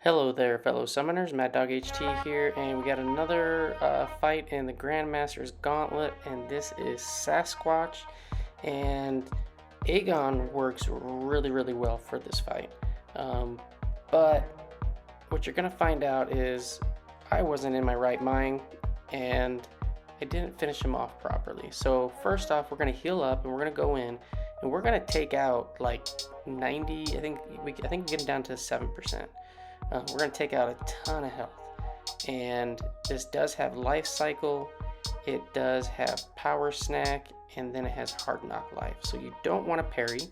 Hello there, fellow summoners. Mad Dog HT here, and we got another fight in the Grandmaster's Gauntlet, and this is Sasquatch. And Aegon works really well for this fight. But what you're gonna find out is I wasn't in my right mind, and I didn't finish him off properly. So first off, we're gonna heal up, and we're gonna go in, and we're gonna take out like 90. I think we get him down to 7%. We're going to take out a ton of health, and this does have Lifecycle, it does have Power Snack, and then it has Hard Knock Life. So you don't want to parry,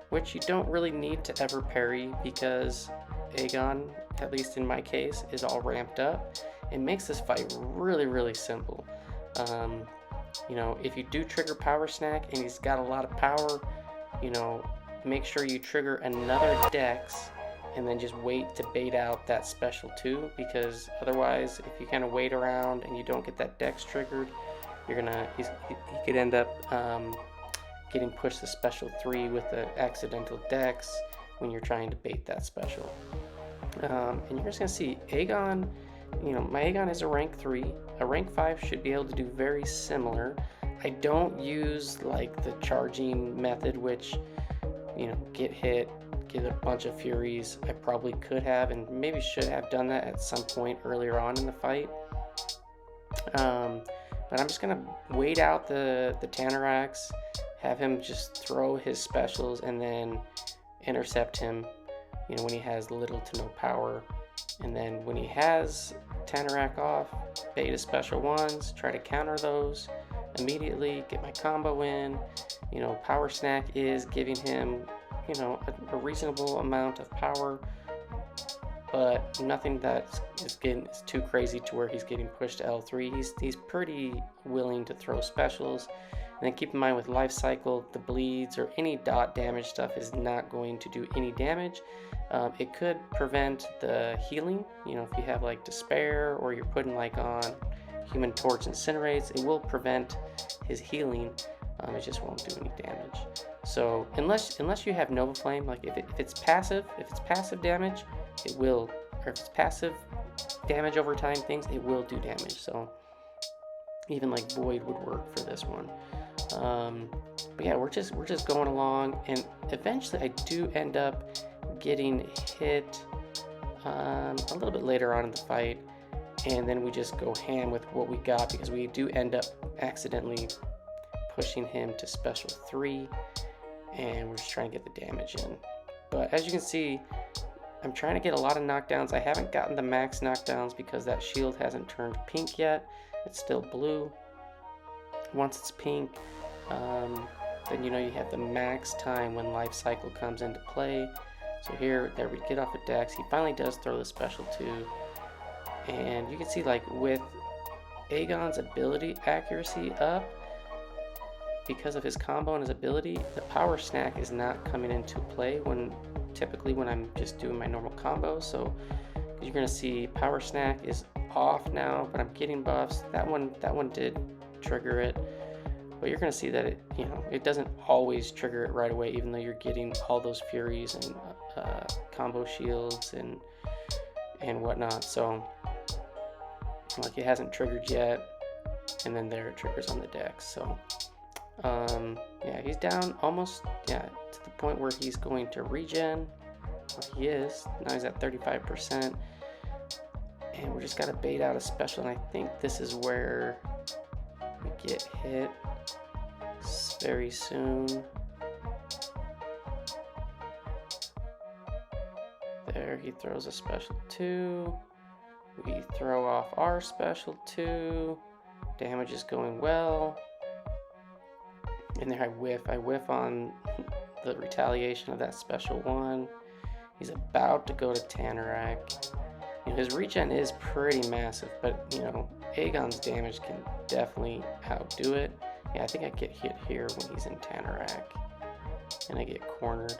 which you don't really need to ever parry because Aegon, at least in my case, is all ramped up. It makes this fight really simple. If you do trigger Power Snack and he's got a lot of power, make sure you trigger another Dex and then just wait to bait out that special 2, because otherwise if you kind of wait around and you don't get that Dex triggered, he could end up getting pushed to special 3 with the accidental Dex when you're trying to bait that special. And you're just gonna see Aegon, my Aegon is a rank 3. A rank 5 should be able to do very similar. I don't use like the charging method, which get hit, get a bunch of furies. I probably could have and maybe should have done that at some point earlier on in the fight. But I'm just gonna wait out the Tanarax, have him just throw his specials and then intercept him, when he has little to no power. And then when he has Tanarak off, bait his special ones, try to counter those immediately, get my combo in. Power Snack is giving him a reasonable amount of power, but nothing that is too crazy to where he's getting pushed to L3. He's pretty willing to throw specials. And then keep in mind with Lifecycle, the bleeds or any dot damage stuff is not going to do any damage. It could prevent the healing, if you have like Despair or you're putting like on Human Torch Incinerates, it will prevent his healing. It just won't do any damage. So unless you have Nova Flame, like if it's passive damage, it will, or if it's passive damage over time things, it will do damage. So even like Void would work for this one. But yeah, we're just going along, and eventually I do end up getting hit a little bit later on in the fight, and then we just go ham with what we got because we do end up accidentally pushing him to special 3, and we're just trying to get the damage in. But as you can see, I'm trying to get a lot of knockdowns. I haven't gotten the max knockdowns because that shield hasn't turned pink yet. It's still blue. Once it's pink, then you have the max time when Lifecycle comes into play. So there we get off a Dex. He finally does throw the special 2, and you can see like with Aegon's ability accuracy up, because of his combo and his ability, the Power Snack is not coming into play typically when I'm just doing my normal combos. So you're gonna see Power Snack is off now, but I'm getting buffs. That one did trigger it, but you're gonna see that it doesn't always trigger it right away, even though you're getting all those furies and combo shields and whatnot. So like it hasn't triggered yet, and then there it triggers on the Dex. So yeah, he's down almost to the point where he's going to regen. Well, he is. Now he's at 35%. And we just got to bait out a special, and I think this is where we get hit very soon. There, he throws a special 2. We throw off our special 2. Damage is going well. And there I whiff on the retaliation of that special 1. He's about to go to Tanarak. His regen is pretty massive, but Aegon's damage can definitely outdo it. Yeah, I think I get hit here when he's in Tanarak, and I get cornered.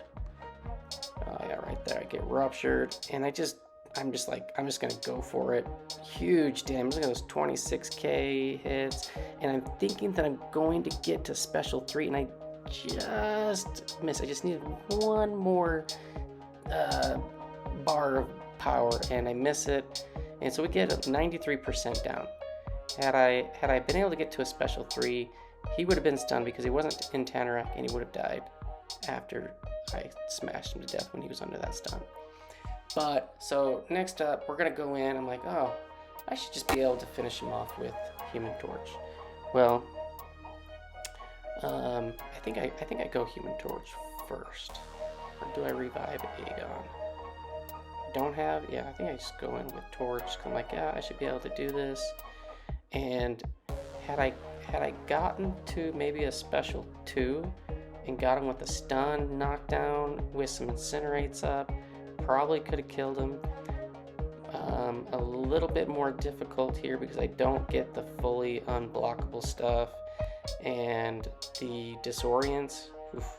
Oh yeah, right there, I get ruptured, and I'm just gonna go for it. Huge damage. Look at those 26k hits, and I'm thinking that I'm going to get to special 3, and I just missed. I just needed one more bar of power, and I miss it, and so we get 93% down. Had I been able to get to a special 3, he would have been stunned because he wasn't in Tanorak, and he would have died after I smashed him to death when he was under that stun. But, so next up, we're going to go in. I'm like, oh, I should just be able to finish him off with Human Torch. Well, I think I go Human Torch first. Or do I revive Aegon? Don't have? Yeah, I think I just go in with Torch. I'm like, yeah, I should be able to do this. And had I gotten to maybe a special 2 and got him with a stun knockdown with some incinerates up, probably could have killed him. A little bit more difficult here because I don't get the fully unblockable stuff, and the disorients, oof,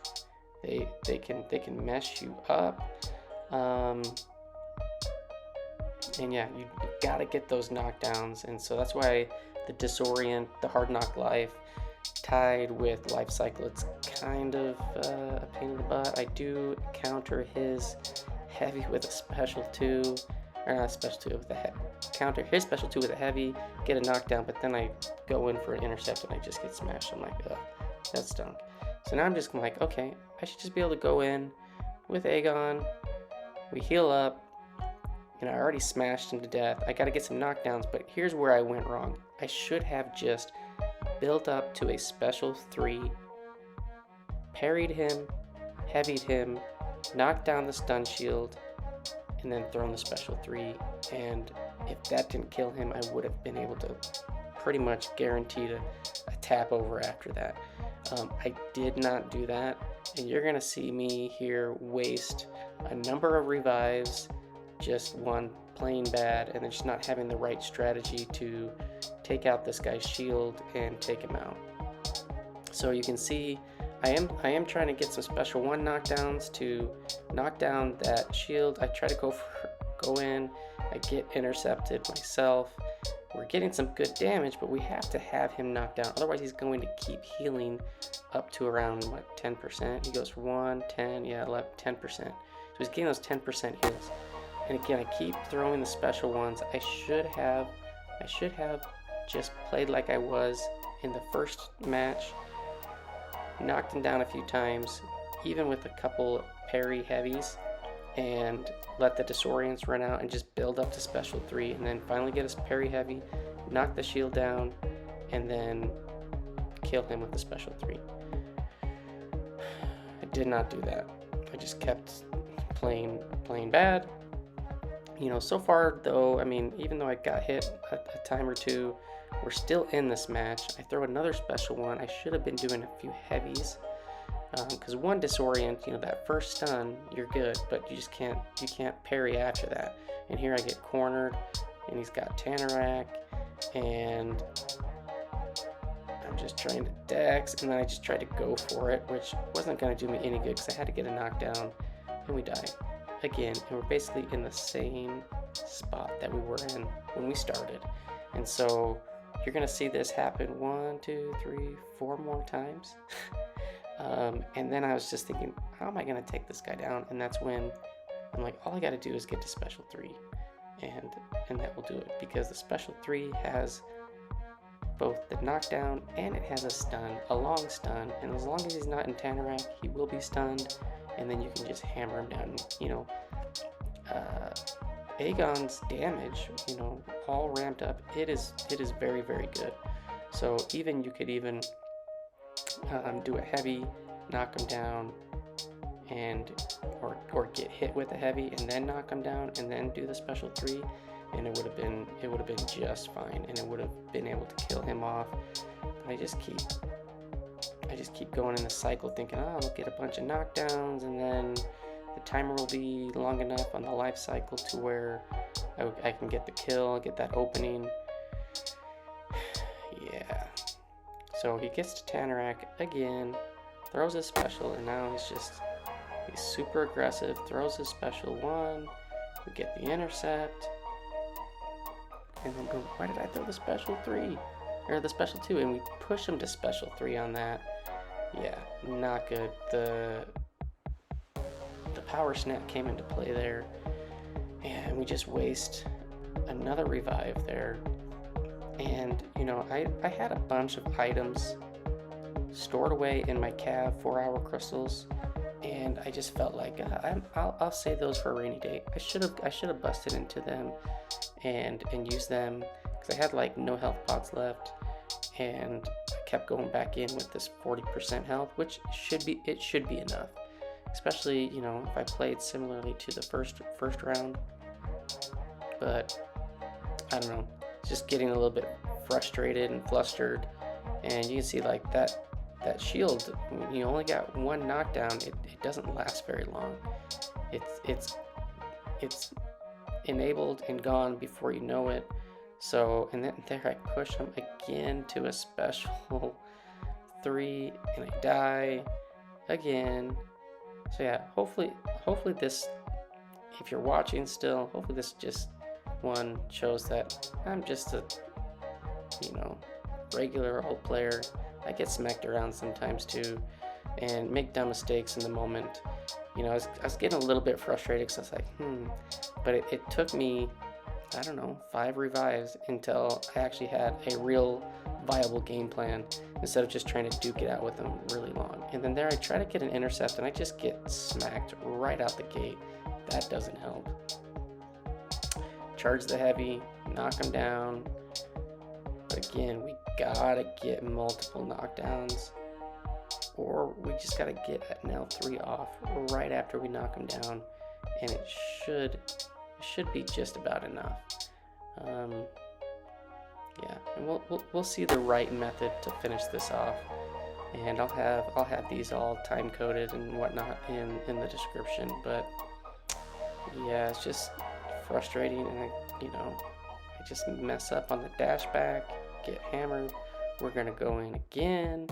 they can mess you up. And yeah, you gotta get those knockdowns, and so that's why the disorient, the hard knock life, tied with Lifecycle, it's kind of a pain in the butt. I do counter his heavy with a special 2, or not a special 2, with a counter his special 2 with a heavy, get a knockdown, but then I go in for an intercept and I just get smashed. I'm like, ugh, that stunk. So now I'm just like, okay, I should just be able to go in with Aegon, we heal up, and I already smashed him to death. I gotta get some knockdowns, but here's where I went wrong. I should have just built up to a special 3, parried him, heavied him, knocked down the stun shield, and then thrown the special 3. And if that didn't kill him, I would have been able to pretty much guaranteed a tap over after that. I did not do that, and you're gonna see me here waste a number of revives, just one plain bad, and then just not having the right strategy to take out this guy's shield and take him out. So you can see I am trying to get some special 1 knockdowns to knock down that shield. I try to go in, I get intercepted myself. We're getting some good damage, but we have to have him knocked down, otherwise he's going to keep healing up to around, what, 10%? He goes for 1, 10, yeah, 11, 10%. So he's getting those 10% heals. And again, I keep throwing the special ones. I should have just played like I was in the first match, knocked him down a few times, even with a couple parry heavies, and let the disorients run out and just build up to special 3, and then finally get a parry heavy, knock the shield down, and then kill him with the special 3. I did not do that. I just kept playing bad. You know, so far though, I mean, even though I got hit a time or 2, we're still in this match. I throw another special 1. I should have been doing a few heavies, because 1 disorient, you know, that first stun, you're good, but you can't parry after that. And here I get cornered, and he's got Tanorak, and I'm just trying to dex, and then I just tried to go for it, which wasn't going to do me any good because I had to get a knockdown, and we died again, and we're basically in the same spot that we were in when we started. And so you're gonna see this happen 1, 2, 3, 4 more times. And then I was just thinking, how am I gonna take this guy down? And that's when I'm like, all I gotta do is get to special 3, and that will do it, because the special 3 has both the knockdown and it has a stun, a long stun, and as long as he's not in Tanorak, he will be stunned, and then you can just hammer him down. You know, Aegon's damage, you know, all ramped up, it is very, very good. So even you could even do a heavy, knock him down, and or get hit with a heavy and then knock him down and then do the special 3, and it would have been just fine, and it would have been able to kill him off. But I just keep going in the cycle thinking, oh, I'll get a bunch of knockdowns, and then the timer will be long enough on the life cycle to where I can get the kill, get that opening. Yeah. So he gets to Tanorak again, throws his special, and now he's super aggressive, throws his special 1, we get the intercept, and then boom, why did I throw the special 3? Or the special 2, and we push him to special 3 on that. Yeah, not good. The power snap came into play there, and we just waste another revive there. And you know, I had a bunch of items stored away in my cav 4-hour crystals, and I just felt like I'll save those for a rainy day. I should have busted into them and used them, because I had like no health pots left, and I kept going back in with this 40% health, which should be enough. Especially, you know, if I played similarly to the first round. But I don't know, just getting a little bit frustrated and flustered, and you can see like that shield, when you only got one knockdown, it doesn't last very long. It's enabled and gone before you know it. So, and then there I push him again to a special 3, and I die again. So yeah, hopefully this, if you're watching still, hopefully this just one shows that I'm just a, you know, regular old player. I get smacked around sometimes too, and make dumb mistakes in the moment. You know, I was getting a little bit frustrated, because I was like, but it took me, I don't know, 5 revives until I actually had a real viable game plan, instead of just trying to duke it out with them really long. And then there I try to get an intercept, and I just get smacked right out the gate. That doesn't help. Charge the heavy, knock him down. But again, we gotta get multiple knockdowns, or we just gotta get an L3 off right after we knock him down, and it should be just about enough. Yeah, and we'll see the right method to finish this off, and I'll have these all time coded and whatnot in the description. But yeah, it's just frustrating, and I just mess up on the dash back, get hammered. We're gonna go in again,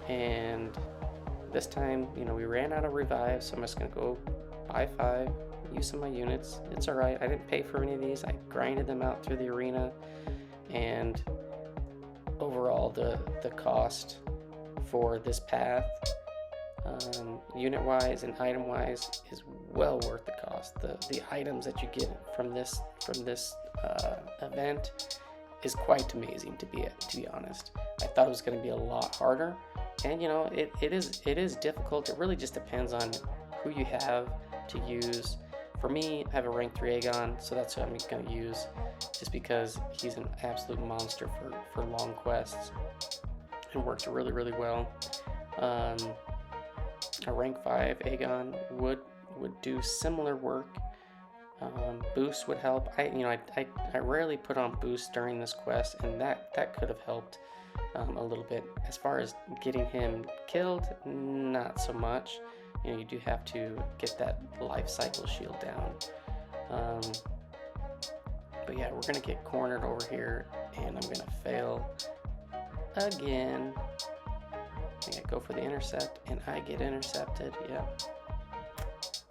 and this time, you know, we ran out of revives, so I'm just gonna go buy 5, use some of my units. It's alright, I didn't pay for any of these. I grinded them out through the arena, and overall the cost for this path, unit wise and item wise, is well worth the cost. The items that you get from this event is quite amazing, to be honest. I thought it was going to be a lot harder, and you know, it is difficult. It really just depends on who you have to use. For me, I have a rank 3 Aegon, so that's who I'm going to use, just because he's an absolute monster for long quests and works really, really well. A rank 5 Aegon would do similar work. Boost would help. I rarely put on boost during this quest, and that could have helped a little bit. As far as getting him killed, not so much. You know, you do have to get that Lifecycle shield down. But yeah, we're gonna get cornered over here, and I'm gonna fail again. I think I go for the intercept, and I get intercepted. Yeah.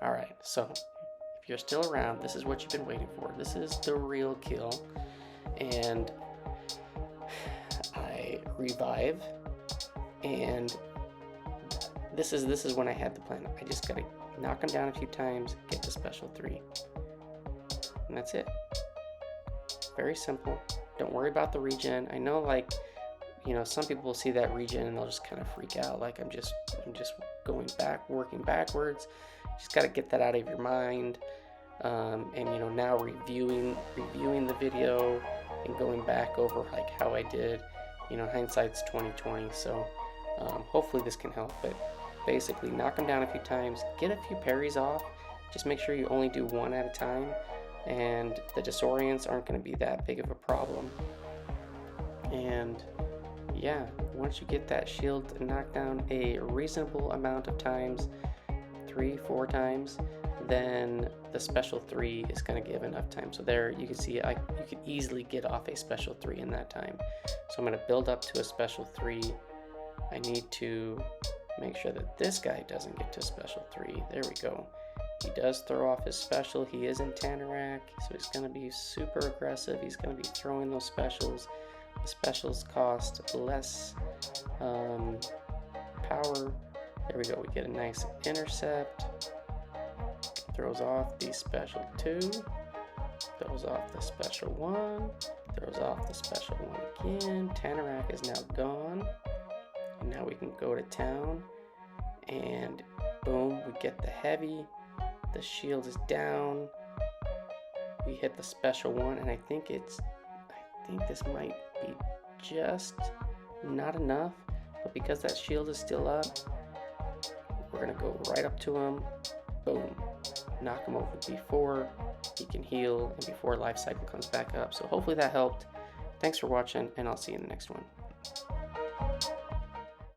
All right, so if you're still around, this is what you've been waiting for. This is the real kill, and I revive, and this is when I had the plan. I just gotta knock him down a few times, get the special 3, and that's it. Very simple. Don't worry about the regen. I know, like, you know, some people will see that regen and they'll just kind of freak out, like I'm just working backwards. Just got to get that out of your mind. And you know, now reviewing the video and going back over like how I did, you know, hindsight's 20/20. So hopefully this can help. But basically, knock them down a few times, get a few parries off. Just make sure you only do 1 at a time, and the disorients aren't going to be that big of a problem. And yeah, once you get that shield knocked down a reasonable amount of times, 3-4 times, then the special 3 is going to give enough time. So there you can see you can easily get off a special 3 in that time. So I'm going to build up to a special 3. I need to make sure that this guy doesn't get to a special 3. There we go. He does throw off his special. He is in Tanarak, so he's going to be super aggressive. He's going to be throwing those specials. The specials cost less power. There we go. We get a nice intercept. throws off the special 2, throws off the special 1, throws off the special 1 again. Tanorak is now gone. And now we can go to town. And boom, we get the heavy. The shield is down. We hit the special 1, and I think this might be just not enough. But because that shield is still up, we're gonna go right up to him. Boom. Knock him over before he can heal and before Lifecycle comes back up. So hopefully that helped. Thanks for watching, and I'll see you in the next one.